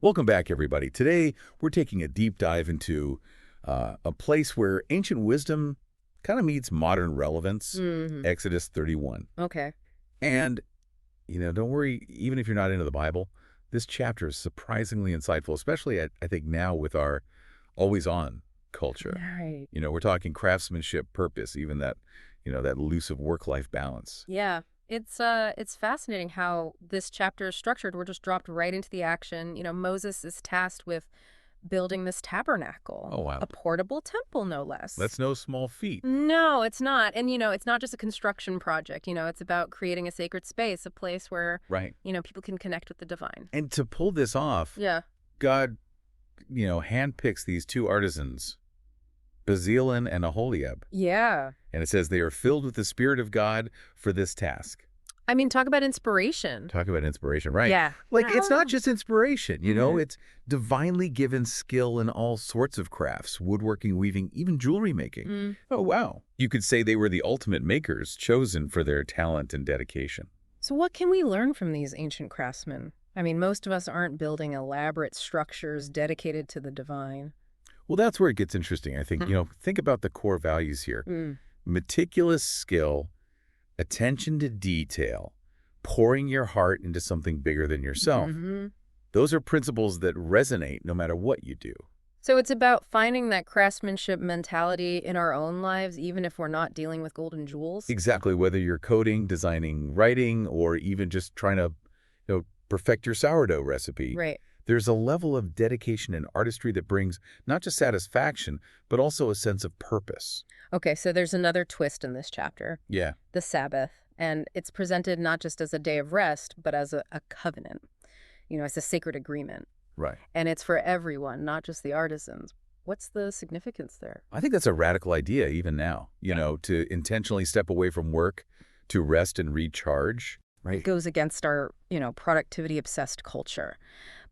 Welcome back, everybody. Today, we're taking a deep dive into a place where ancient wisdom kind of meets modern relevance, Hmm. Exodus 31. Okay. And, don't worry, even if you're not into the Bible, this chapter is surprisingly insightful, especially, I think, now with our always-on culture. Right. We're talking craftsmanship, purpose, even that elusive work-life balance. Yeah. It's fascinating how this chapter is structured. We're just dropped right into the action. Moses is tasked with building this tabernacle, Oh, wow. a portable temple, no less. That's no small feat. No, it's not. And it's not just a construction project. It's about creating a sacred space, a place where, Right. people can connect with the divine. And to pull this off, Yeah. God, handpicks these two artisans, Bezalel and Aholiab. Yeah. And it says they are filled with the Spirit of God for this task. I mean, talk about inspiration. Talk about inspiration, right? Yeah. Like, it's not just inspiration, Mhm. it's divinely given skill in all sorts of crafts, woodworking, weaving, even jewelry making. Mm. Oh, wow. You could say they were the ultimate makers, chosen for their talent and dedication. So what can we learn from these ancient craftsmen? I mean, most of us aren't building elaborate structures dedicated to the divine. Well, that's where it gets interesting, I think. Mhm. Think about the core values here. Mm. Meticulous skill, attention to detail, pouring your heart into something bigger than yourself. Hmm. Those are principles that resonate no matter what you do. So it's about finding that craftsmanship mentality in our own lives, even if we're not dealing with golden jewels. Exactly, whether you're coding, designing, writing, or even just trying to, perfect your sourdough recipe. Right. There's a level of dedication and artistry that brings not just satisfaction, but also a sense of purpose. Okay, so there's another twist in this chapter, Yeah, the Sabbath. And it's presented not just as a day of rest, but as a covenant, as a sacred agreement. right. And it's for everyone, not just the artisans. What's the significance there? I think that's a radical idea even now, to intentionally step away from work to rest and recharge. It Right. goes against our, productivity-obsessed culture.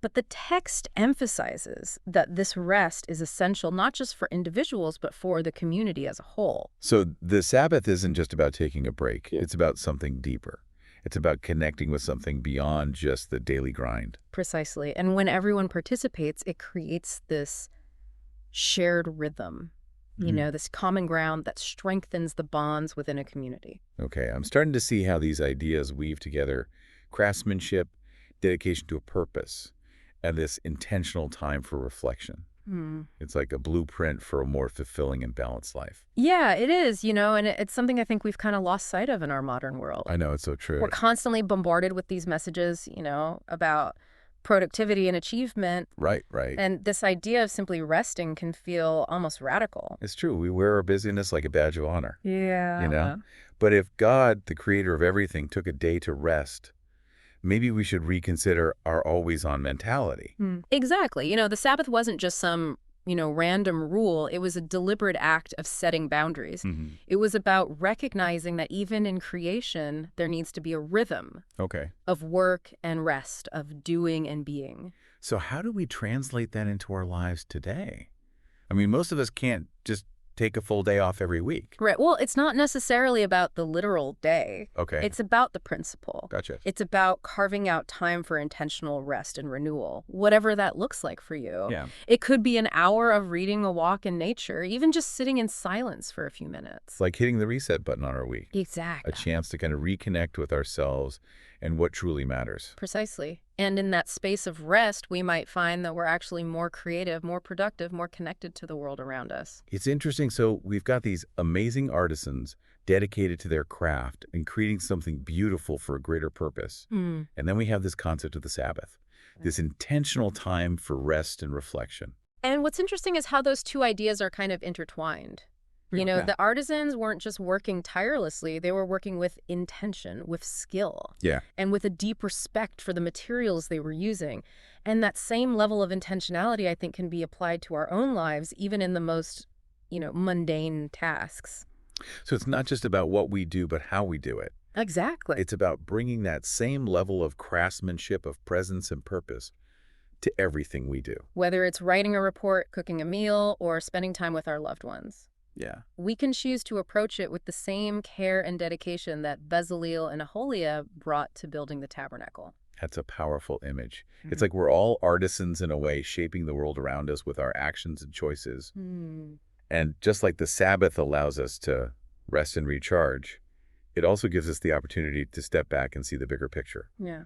But the text emphasizes that this rest is essential not just for individuals, but for the community as a whole. So the Sabbath isn't just about taking a break. It's about something deeper. It's about connecting with something beyond just the daily grind. Precisely. And when everyone participates, it creates this shared rhythm, Mhm. this common ground that strengthens the bonds within a community. Okay, I'm starting to see how these ideas weave together craftsmanship, dedication to a purpose, and this intentional time for reflection. Hmm. It's like a blueprint for a more fulfilling and balanced life. Yeah, it is, and it's something I think we've kind of lost sight of in our modern world. I know, it's so We're true. constantly bombarded with these messages, about productivity and achievement. Right, right. And this idea of simply resting can feel almost radical. It's true. We wear our busyness like a badge of honor, you know? Yeah. But if God, the creator of everything, took a day to rest, maybe we should reconsider our always-on mentality. Exactly. The Sabbath wasn't just some, random rule. It was a deliberate act of setting boundaries. Mhm. It was about recognizing that even in creation, there needs to be a rhythm Okay. of work and rest, of doing and being. So how do we translate that into our lives today? I mean, most of us can't just take a full day off every week. Right. Well, it's not necessarily about the literal day. Okay. It's about the principle. Gotcha. It's about carving out time for intentional rest and renewal, whatever that looks like for you. Yeah. It could be an hour of reading a walk in nature, even just sitting in silence for a few minutes. It's like hitting the reset button on our week. Exactly. A chance to kind of reconnect with ourselves and what truly matters. Precisely. And in that space of rest, we might find that we're actually more creative, more productive, more connected to the world around us. It's interesting. So we've got these amazing artisans dedicated to their craft and creating something beautiful for a greater purpose. And then we have this concept of the Sabbath, this intentional time for rest and reflection. And what's interesting is how those two ideas are kind of intertwined. Yeah. The artisans weren't just working tirelessly, they were working with intention, with skill, Yeah. and with a deep respect for the materials they were using. And that same level of intentionality, I think, can be applied to our own lives, even in the most, mundane tasks. So it's not just about what we do, but how we do it. Exactly. It's about bringing that same level of craftsmanship, of presence and purpose to everything we do. Whether it's writing a report, cooking a meal, or spending time with our loved ones. Yeah. We can choose to approach it with the same care and dedication that Bezalel and Aholiab brought to building the tabernacle. That's a powerful image. It's Mhm. like we're all artisans in a way, shaping the world around us with our actions and choices. Hmm. And just like the Sabbath allows us to rest and recharge, it also gives us the opportunity to step back and see the bigger picture, Yeah.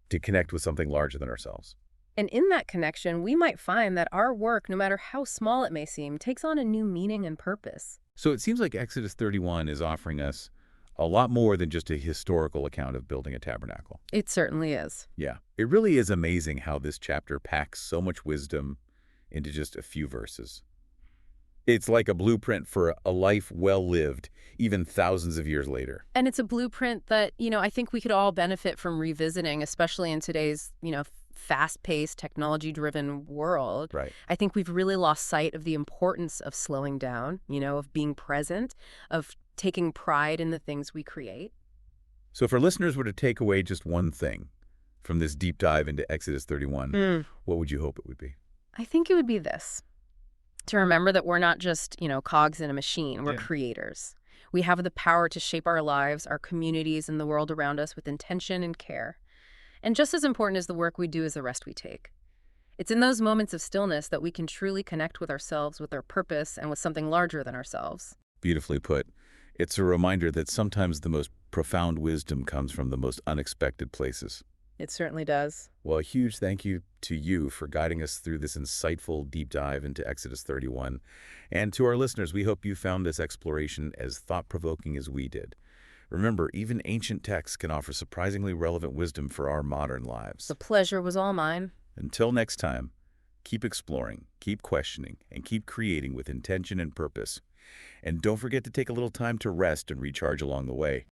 to connect with something larger than ourselves. And in that connection, we might find that our work, no matter how small it may seem, takes on a new meaning and purpose. So it seems like Exodus 31 is offering us a lot more than just a historical account of building a tabernacle. It certainly is. Yeah, it really is amazing how this chapter packs so much wisdom into just a few verses. It's like a blueprint for a life well lived, even thousands of years later. And it's a blueprint that, I think we could all benefit from revisiting, especially in today's, fast-paced, technology-driven world. Right. I think we've really lost sight of the importance of slowing down, of being present, of taking pride in the things we create. So if our listeners were to take away just one thing from this deep dive into Exodus 31, what would you hope it would be? I think it would be this. To remember that we're not just, cogs in a machine. We're Yeah. creators. We have the power to shape our lives, our communities, and the world around us with intention and care. And just as important as the work we do is the rest we take. It's in those moments of stillness that we can truly connect with ourselves, with our purpose, and with something larger than ourselves. Beautifully put. It's a reminder that sometimes the most profound wisdom comes from the most unexpected places. It certainly does. Well, a huge thank you to you for guiding us through this insightful deep dive into Exodus 31. And to our listeners, we hope you found this exploration as thought-provoking as we did. Remember, even ancient texts can offer surprisingly relevant wisdom for our modern lives. The pleasure was all mine. Until next time, keep exploring, keep questioning, and keep creating with intention and purpose. And don't forget to take a little time to rest and recharge along the way.